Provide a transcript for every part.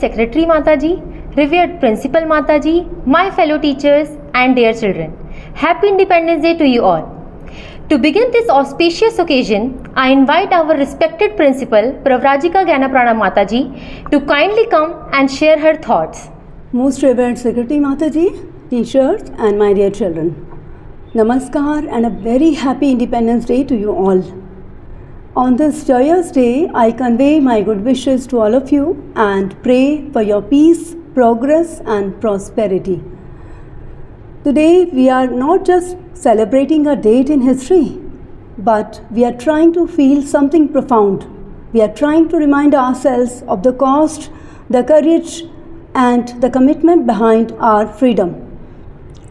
Secretary Mataji, revered Principal Mataji, my fellow teachers and dear children. Happy Independence Day to you all. To begin this auspicious occasion, I invite our respected Principal Pravrajika Gyanaprana Mataji to kindly come and share her thoughts. Most revered Secretary Mataji, teachers and my dear children. Namaskar and a very happy Independence Day to you all. On this joyous day, I convey my good wishes to all of you and pray for your peace, progress and prosperity. Today, we are not just celebrating a date in history, but we are trying to feel something profound. We are trying to remind ourselves of the cost, the courage and the commitment behind our freedom.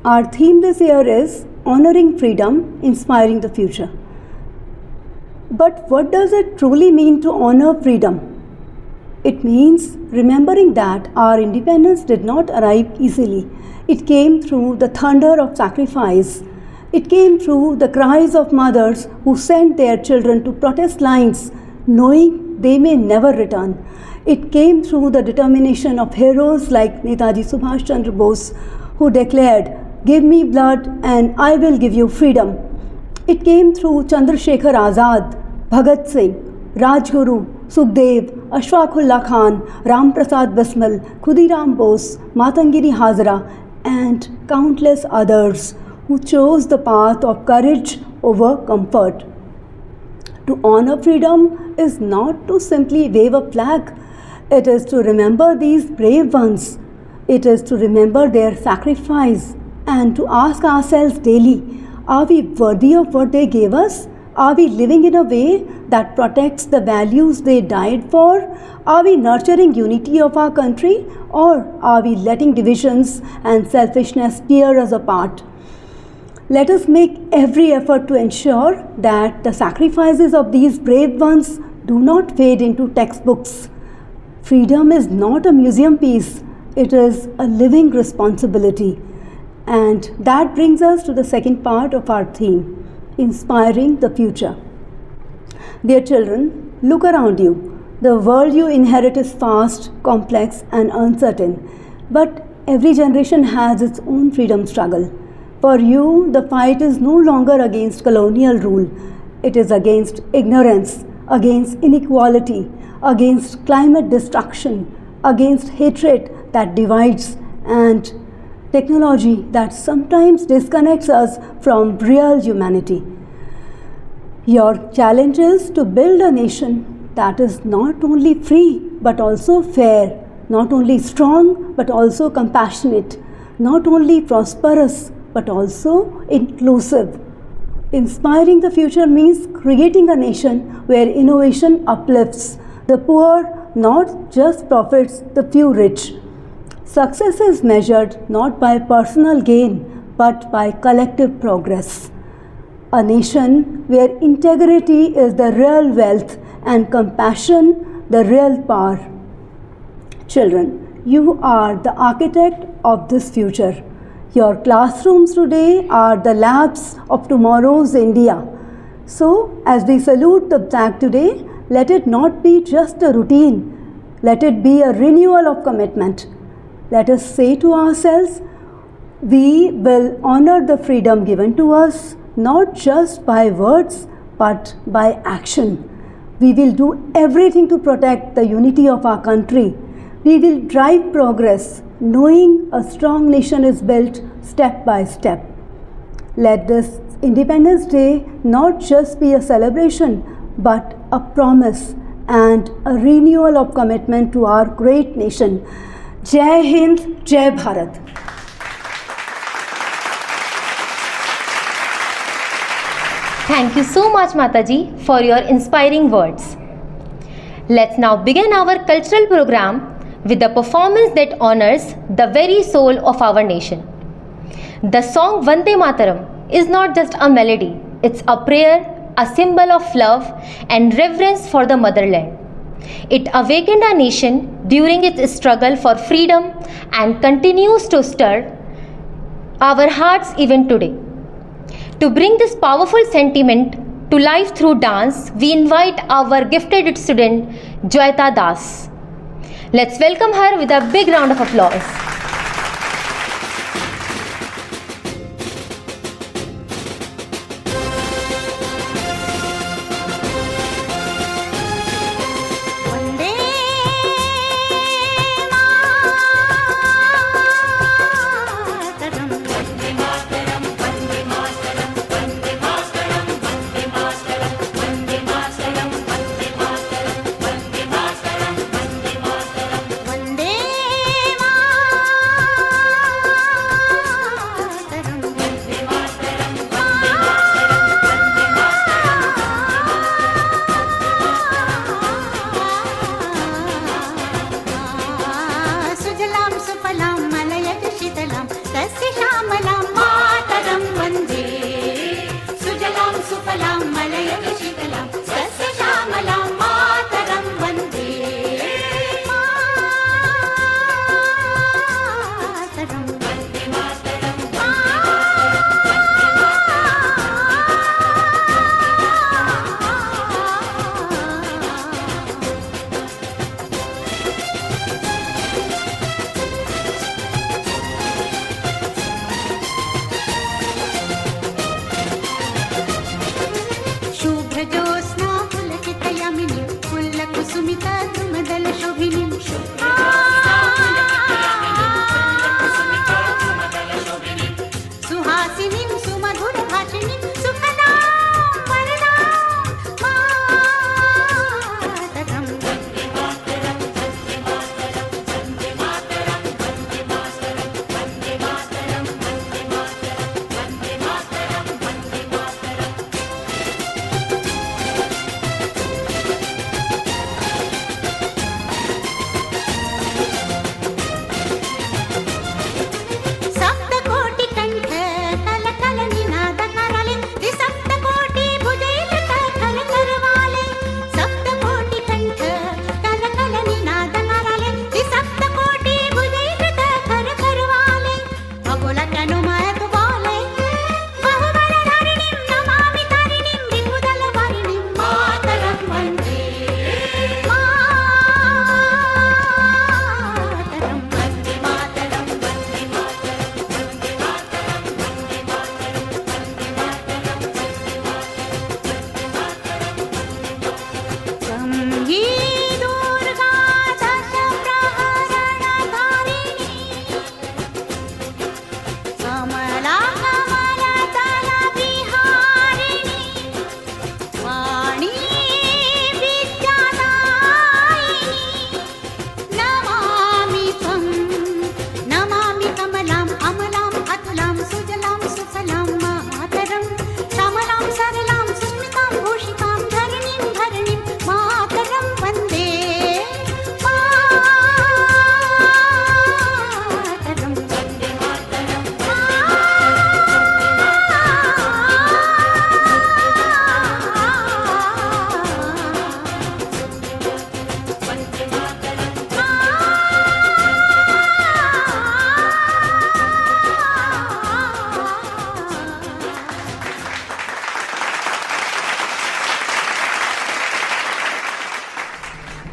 Our theme this year is Honoring Freedom, Inspiring the Future. But what does it truly mean to honor freedom? It means remembering that our independence did not arrive easily. It came through the thunder of sacrifice. It came through the cries of mothers who sent their children to protest lines, knowing they may never return. It came through the determination of heroes like Netaji Subhash Chandra Bose, who declared, "Give me blood and I will give you freedom." It came through Chandrasekhar Azad, Bhagat Singh, Rajguru, Sukhdev, Ashfaqullah Khan, Ram Prasad Bismil, Khudiram Bose, Matangiri Hazara, and countless others who chose the path of courage over comfort. To honor freedom is not to simply wave a flag. It is to remember these brave ones. It is to remember their sacrifice and to ask ourselves daily, are we worthy of what they gave us? Are we living in a way that protects the values they died for? Are we nurturing unity of our country, or are we letting divisions and selfishness tear us apart? Let us make every effort to ensure that the sacrifices of these brave ones do not fade into textbooks. Freedom is not a museum piece, it is a living responsibility. And that brings us to the second part of our theme, Inspiring the Future. Dear children, look around you. The world you inherit is fast, complex and uncertain. But every generation has its own freedom struggle. For you, the fight is no longer against colonial rule. It is against ignorance, against inequality, against climate destruction, against hatred that divides, and technology that sometimes disconnects us from real humanity. Your challenge is to build a nation that is not only free but also fair, not only strong but also compassionate, not only prosperous but also inclusive. Inspiring the future means creating a nation where innovation uplifts the poor, not just profits the few rich. Success is measured not by personal gain but by collective progress. A nation where integrity is the real wealth and compassion the real power. Children, you are the architect of this future. Your classrooms today are the labs of tomorrow's India. So, as we salute the flag today, let it not be just a routine. Let it be a renewal of commitment. Let us say to ourselves, we will honor the freedom given to us not just by words but by action. We will do everything to protect the unity of our country. We will drive progress, knowing a strong nation is built step by step. Let this Independence Day not just be a celebration but a promise and a renewal of commitment to our great nation. Jai Hind, Jai Bharat. Thank you so much, Mataji, for your inspiring words. Let's now begin our cultural program with a performance that honors the very soul of our nation. The song Vande Mataram is not just a melody, it's a prayer, a symbol of love and reverence for the motherland. It awakened our nation during its struggle for freedom and continues to stir our hearts even today. To bring this powerful sentiment to life through dance, we invite our gifted student Joyita Das. Let's welcome her with a big round of applause.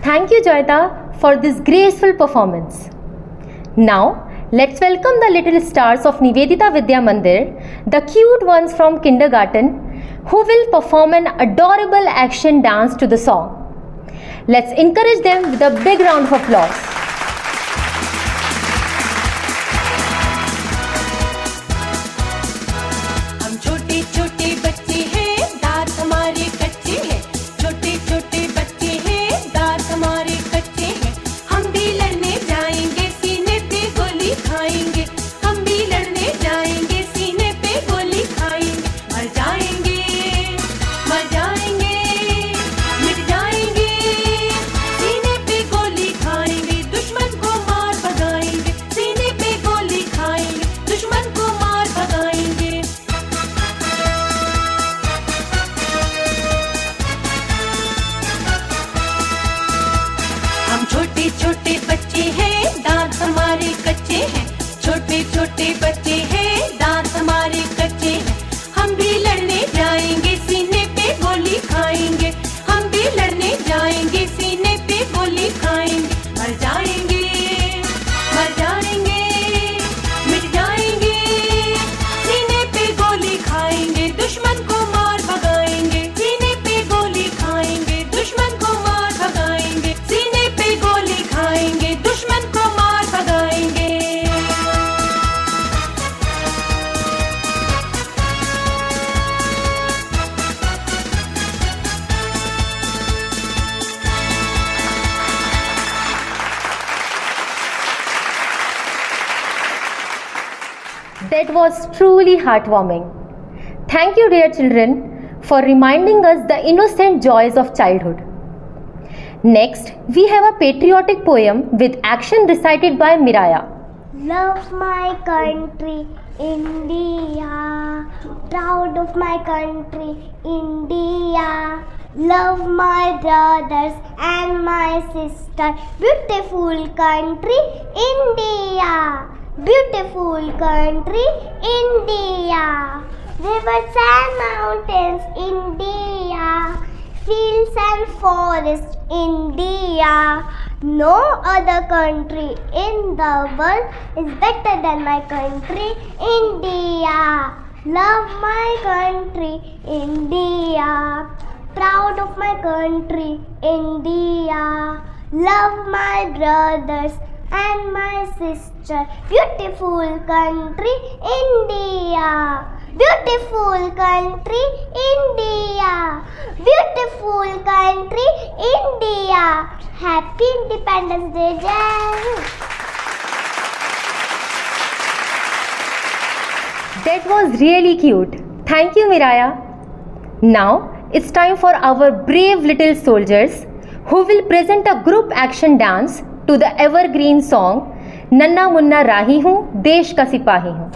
Thank you, Joyita, for this graceful performance. Now, let's welcome the little stars of Nivedita Vidya Mandir, the cute ones from kindergarten, who will perform an adorable action dance to the song. Let's encourage them with a big round of applause. हम छोटे छोटे बच्चे हैं, दांत हमारे कच्चे हैं। छोटे छोटे बच्चे हैं, दांत हमारे कच्चे हैं। हम भी लड़ने जाएंगे, सीने पे गोली खाएंगे। हम भी लड़ने जाएंगे, सीने पे गोली खाएंगे। मर जाएंगे, मर जाएंगे, मिट जाएंगे। सीने पे गोली खाएंगे, That was truly heartwarming. Thank you, dear children, for reminding us the innocent joys of childhood. Next, we have a patriotic poem with action recited by Miraya. Love my country, India. Proud of my country, India. Love my brothers and my sister. Beautiful country, India. Beautiful country, India. Rivers and mountains, India. Fields and forests, India. No other country in the world is better than my country, India. Love my country, India. Proud of my country, India. Love my brothers and my sister. Beautiful country, India. Beautiful country, India. Beautiful country, India. Happy Independence Day, Jai. That was really cute. Thank you, Miraya. Now, it's time for our brave little soldiers who will present a group action dance to the evergreen song नन्ना मुन्ना राही हूँ देश का सिपाही हूँ.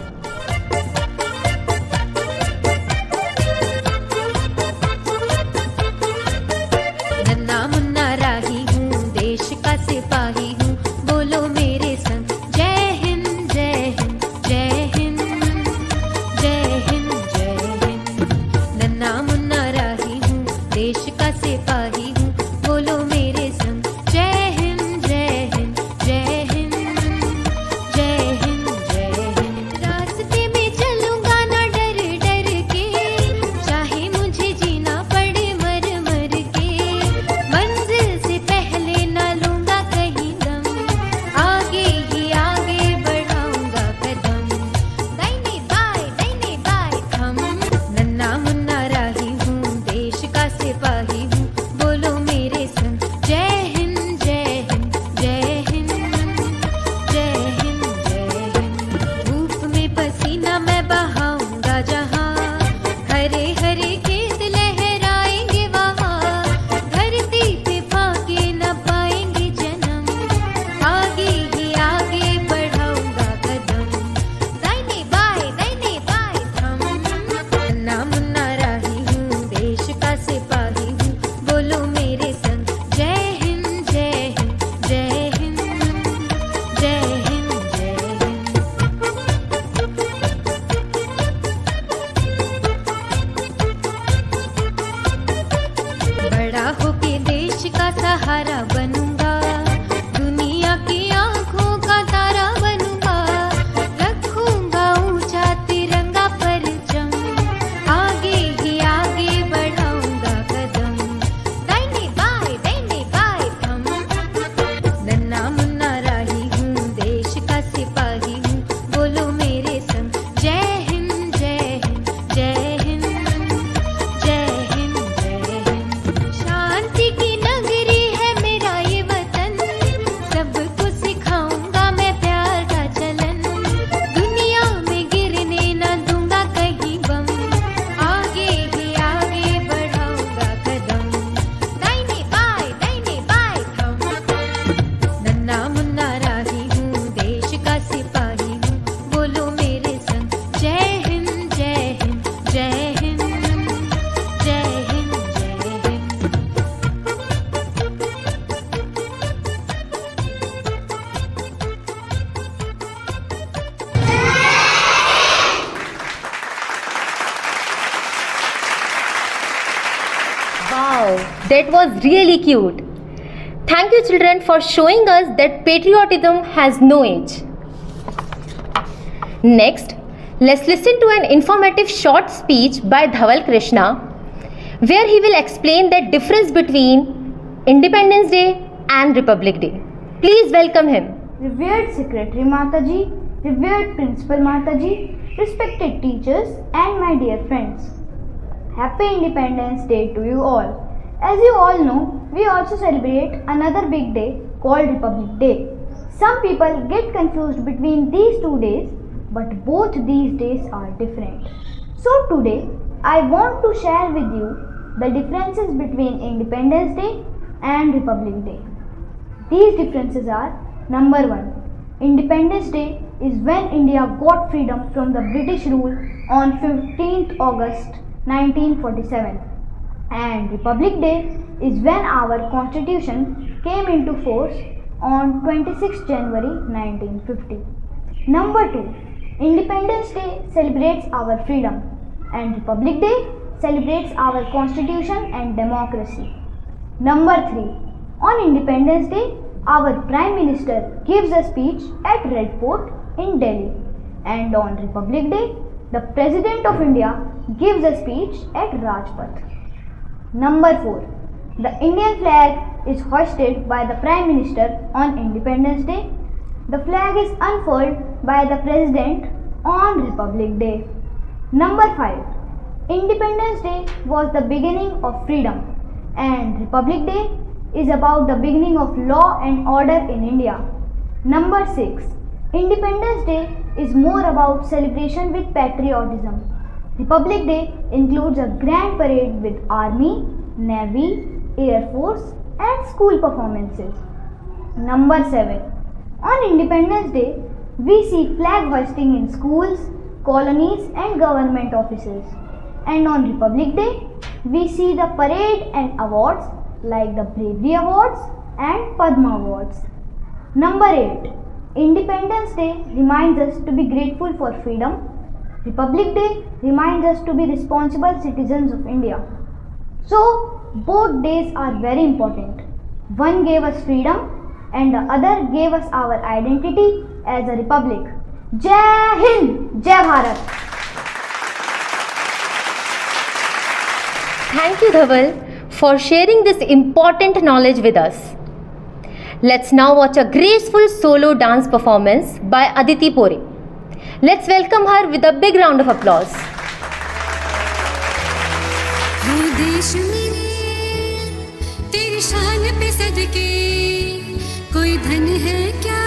नन्ना मुन्ना राही हूँ देश का सिपाही हूँ बोलो मेरे संग जय हिंद जय हिंद जय हिंद जय हिंद जय हिंद. नन्ना मुन्ना राही हूँ देश का सिपाही हूँ बोलो मेरे संग जय हिंद जय हिंद जय हिंद जय हिंद जय हिंद. रास्ते में चलूंगा ना डर डर के चाहे मुझे जीना पड़े मर मर के. मंजिल से पहले ना लूंगा कहीं दम आगे ही आगे बढ़ाऊंगा कदम. दाहिने बाएं थम. नन्ना मुन्ना राही हूँ देश का सिपाही हूँ बोलो मेरे संग जय हिंद जय हिंद जय हिंद जय हिंद जय हिंद. धूप में पसीना मैं बहाऊंगा जहाँ हरे हरे खेत लहराएंगे वहाँ. धरती पे फाके न पाएंगे जन्म आगे ही आगे बढ़ाऊंगा कदम. दाहिने बाएं थम. नन्ना मुन्ना राही हूँ देश का सिपाही हूँ बोलो मेरे संग जय हिंद जय हिंद जय हिंद जय हिंद जय हिंद. बड़ा होके देश का सहारा बनूंगा दुनिया की आंखों का तारा बनूंगा. रखूंगा ऊंचा तिरंगा परचम आगे ही आगे बढ़ाऊंगा कदम. दाहिने बाएं थम. नन्ना मुन्ना राही हूँ देश का सिपाही हूँ बोलो मेरे संग जय हिंद जय हिंद जय हिंद जय हिंद जय हिंद. शांति की नगरी है मेरा ये वतन सबको सिखाऊंगा मैं प्यार का चलन. दुनिया में गिरने न दूंगा कहीं बम आगे ही आगे बढ़ाऊंगा कदम. दाहिने बाएं थम. नन्ना मुन्ना राही हूँ देश का सिपाही हूँ बोलो मेरे संग जय हिंद जय हिंद जय हिंद जय हिंद जय Hind. Wow, that was really cute. Thank you, children, for showing us that patriotism has no age. Next, let's listen to an informative short speech by Dhaval Krishna, where he will explain the difference between Independence Day and Republic Day. Please welcome him. Revered Secretary Mataji, revered Principal Mataji, respected teachers and my dear friends. Happy Independence Day to you all. As you all know, we also celebrate another big day called Republic Day. Some people get confused between these 2 days, but both these days are different. So today I want to share with you the differences between Independence Day and Republic Day. These differences are: number 1, Independence Day is when India got freedom from the British rule on 15th August 1947, and Republic Day is when our constitution came into force on 26th January 1950. Number 2, Independence Day celebrates our freedom and Republic Day celebrates our constitution and democracy. Number 3, on Independence Day, our Prime Minister gives a speech at Red Fort in Delhi, and on Republic Day, the President of India gives a speech at Rajpath. Number 4, the Indian flag is hoisted by the Prime Minister on Independence Day. The flag is unfurled by the President on Republic Day. Number 5, Independence Day was the beginning of freedom, and Republic Day is about the beginning of law and order in India. Number 6, Independence Day is more about celebration with patriotism. Republic Day includes a grand parade with Army, Navy, Air Force and school performances. Number 7, on Independence Day, we see flag hoisting in schools, colonies and government offices. And on Republic Day, we see the parade and awards like the Bravery Awards and Padma Awards. Number 8, Independence Day reminds us to be grateful for freedom. Republic Day reminds us to be responsible citizens of India. So, both days are very important. One gave us freedom and the other gave us our identity as a republic. Jai Hind! Jai Bharat! Thank you, Dhaval, for sharing this important knowledge with us. Let's now watch a graceful solo dance performance by Aditi Pore. Let's welcome her with a big round of applause. हो देश मेरे तेरी शान पे सदके कोई धन है क्या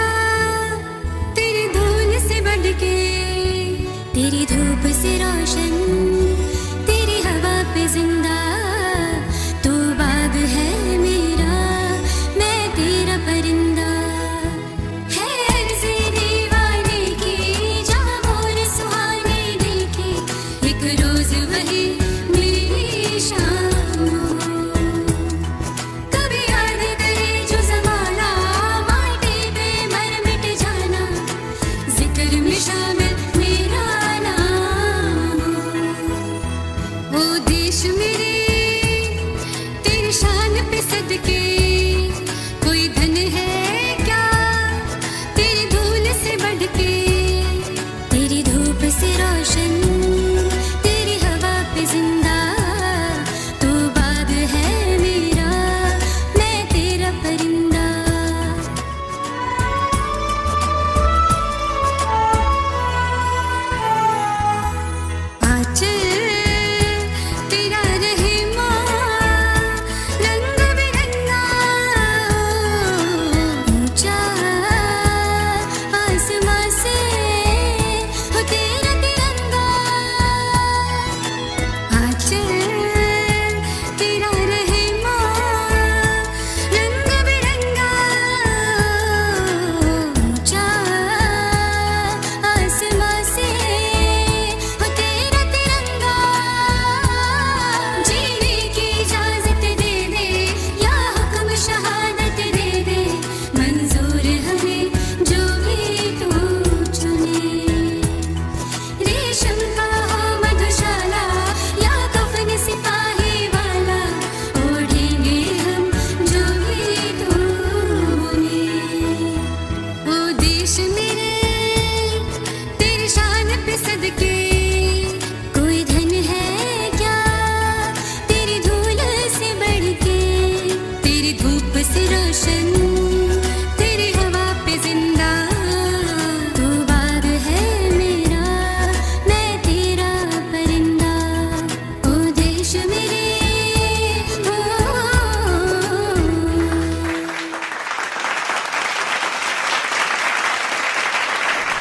तेरी धूल से बढ़ के तेरी धूप से रोशन तेरी हवा पे जिंदा तू बाग है मेरा मैं तेरा परिंदा है अर्ज़े दीवाने की जहाँ मोर सुहाने देखे एक रोज वही मेरी शाम कभी याद करे जो ज़माना माटी पे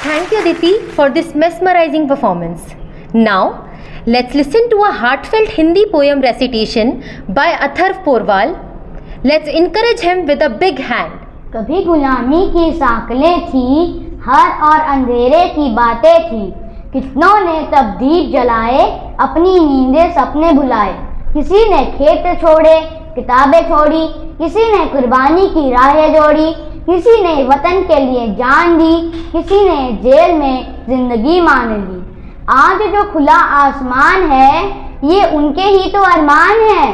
Thank you, Aditi, for this mesmerizing performance. Now, let's listen to a heartfelt Hindi poem recitation by Atharv Porwal. Let's encourage him with a big hand. कभी गुलामी की साकलें थी, हर और अंधेरे की बातें थी, कितनों ने तब दीप जलाए, अपनी नींदें सपने भुलाए। किसी ने खेत छोड़े, किताबें छोड़ी, किसी ने कुर्बानी की राहें जोड़ी, किसी ने वतन के लिए जान दी, किसी ने जेल में जिंदगी मान ली। आज जो खुला आसमान है, ये उनके ही तो अरमान है।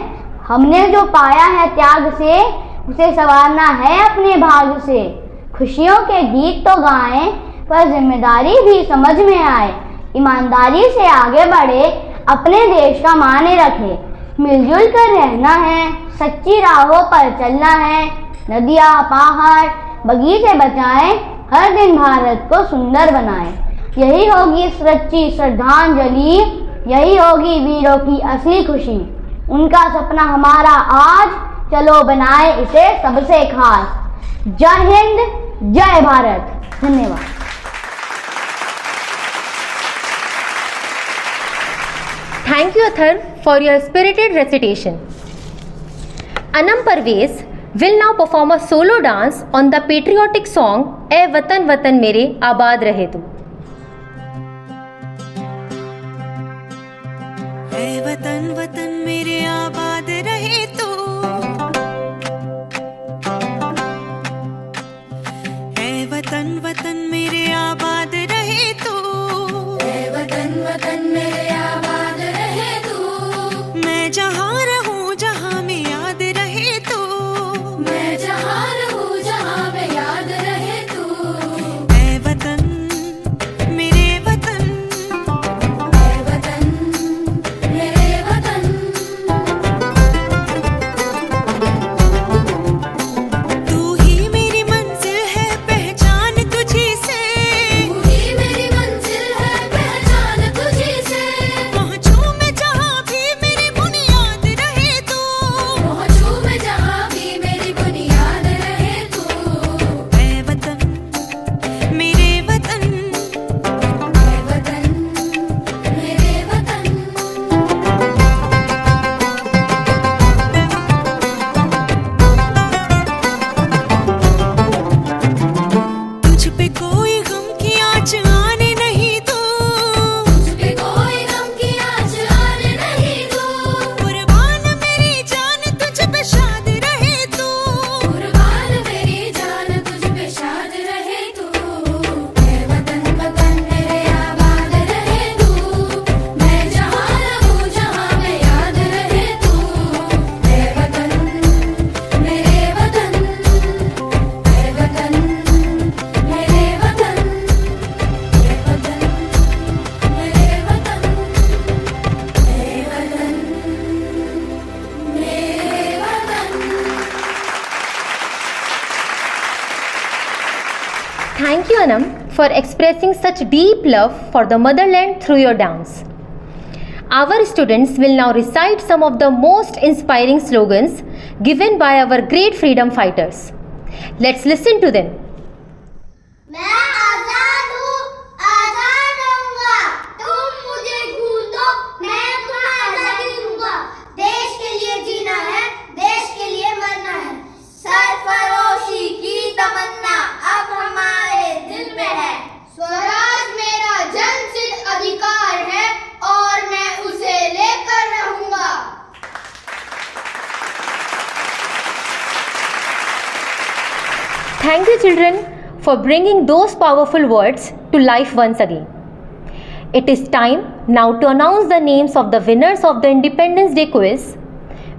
हमने जो पाया है त्याग से, उसे संवारना है अपने भाग से। खुशियों के गीत तो गाएं, पर जिम्मेदारी भी समझ में आए। ईमानदारी से आगे बढ़े, अपने देश का माने रखे। मिलजुल कर रहना है, सच्ची राहों पर चलना है। नदियाँ पहाड़ बगीचे बचाएं, हर दिन भारत को सुंदर बनाएं। यही होगी सच्ची श्रद्धांजलि, यही होगी वीरों की असली खुशी। उनका सपना हमारा आज, चलो बनाए इसे सबसे खास। जय हिंद, जय भारत। धन्यवाद। Thank you, Atharv, for your spirited recitation. Anam Parvez will now perform a solo dance on the patriotic song "ऐ वतन वतन मेरे आबाद रहे तू"। ऐ वतन वतन मेरे आबाद रहे तू, ऐ वतन वतन मेरे आबाद रहे तू, ऐ वतन वतन मेरे आबाद रहे तू। मैं जहाँ रहूँ जहाँ में याद रहे तू, मैं जहाँ रहूँ जहाँ में याद रहे तू। ऐ वतन मेरे वतन, ऐ वतन मेरे वतन। तू ही मेरी मंजिल है, पहचान तुझी से, तू ही मेरी मंजिल है, पहचान तुझी से। पहुँचूं मैं जहाँ भी मेरी बुनियाद रहे तू, पहुँचूं मैं जहाँ भी मेरी बुनियाद रहे तू। ऐ वतन मेरे वतन, ऐ वतन मेरे वतन। तुझ पे कोई गम की आँच आने नहीं दो, तुझ पे कोई गम की आँच आने नहीं दो। कुर्बान मेरी जान तुझ पे शाद रहे तू, कुर्बान मेरी जान तुझ पे शाद रहे तू। ऐ वतन वतन मेरे आबाद रहे तू, मैं जहाँ रहूँ जहाँ में याद रहे तू। ऐ वतन मेरे वतन, ऐ वतन मेरे वतन, ऐ वतन मेरे वतन, ऐ वतन मेरे वतन। Thank you, Anam, for expressing such deep love for the motherland through your dance. Our students will now recite some of the most inspiring slogans given by our great freedom fighters. Let's listen to them. मैं आजाद हूँ, आजाद रहूँगा। तुम मुझे खून दो, मैं तुम्हें आजादी दूँगा। देश के लिए जीना है, देश के लिए मरना है। सरफरोशी की तमन्ना अब हमारे दिल में है। स्वराज मेरा जन्मसिद्ध अधिकार है और मैं उसे लेकर रहूँगा। Thank you, children, for bringing those powerful words to life once again. It is time now to announce the names of the winners of the Independence Day quiz,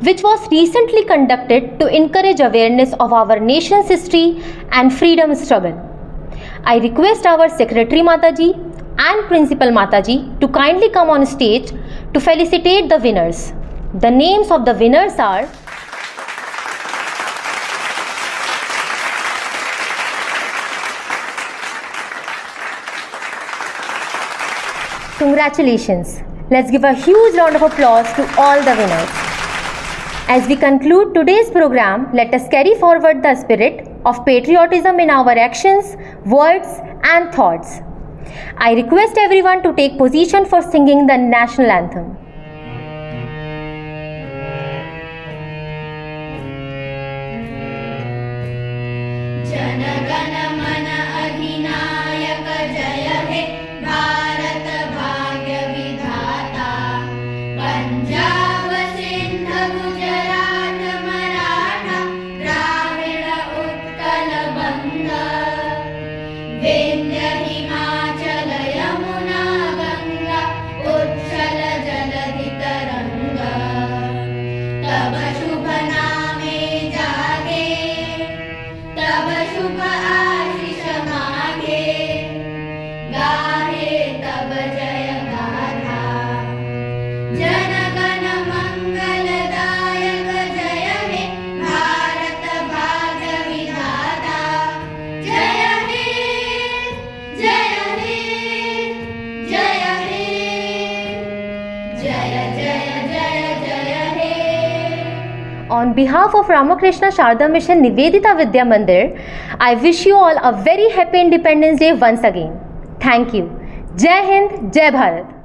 which was recently conducted to encourage awareness of our nation's history and freedom struggle. I request our Secretary Mataji and Principal Mataji to kindly come on stage to felicitate the winners. The names of the winners are Congratulations. Let's give a huge round of applause to all the winners. As we conclude today's program, let us carry forward the spirit of patriotism in our actions, words and thoughts. I request everyone to take position for singing the national anthem. जनगण मन अधिनायक जय हे भारत भाग्य विधाता पंजाब सिंध गुजरात मराठा द्राविड़ उत्कल बंग विंध्य हिमाचल यमुना गंगा उच्छल जलधि तरंग तब शुभ नामे जागे तब शुभ आशीष मागे गाहे तब जय गाथा जनगण मंगलदायक जय हे भारत भाग्य विधाता जय हे जय हे जय हे जय जय जय जय हे। On behalf of Ramakrishna Sharda Mission Nivedita Vidya Mandir, I wish you all a very happy Independence Day once again. Thank you. Jai Hind, Jai Bharat.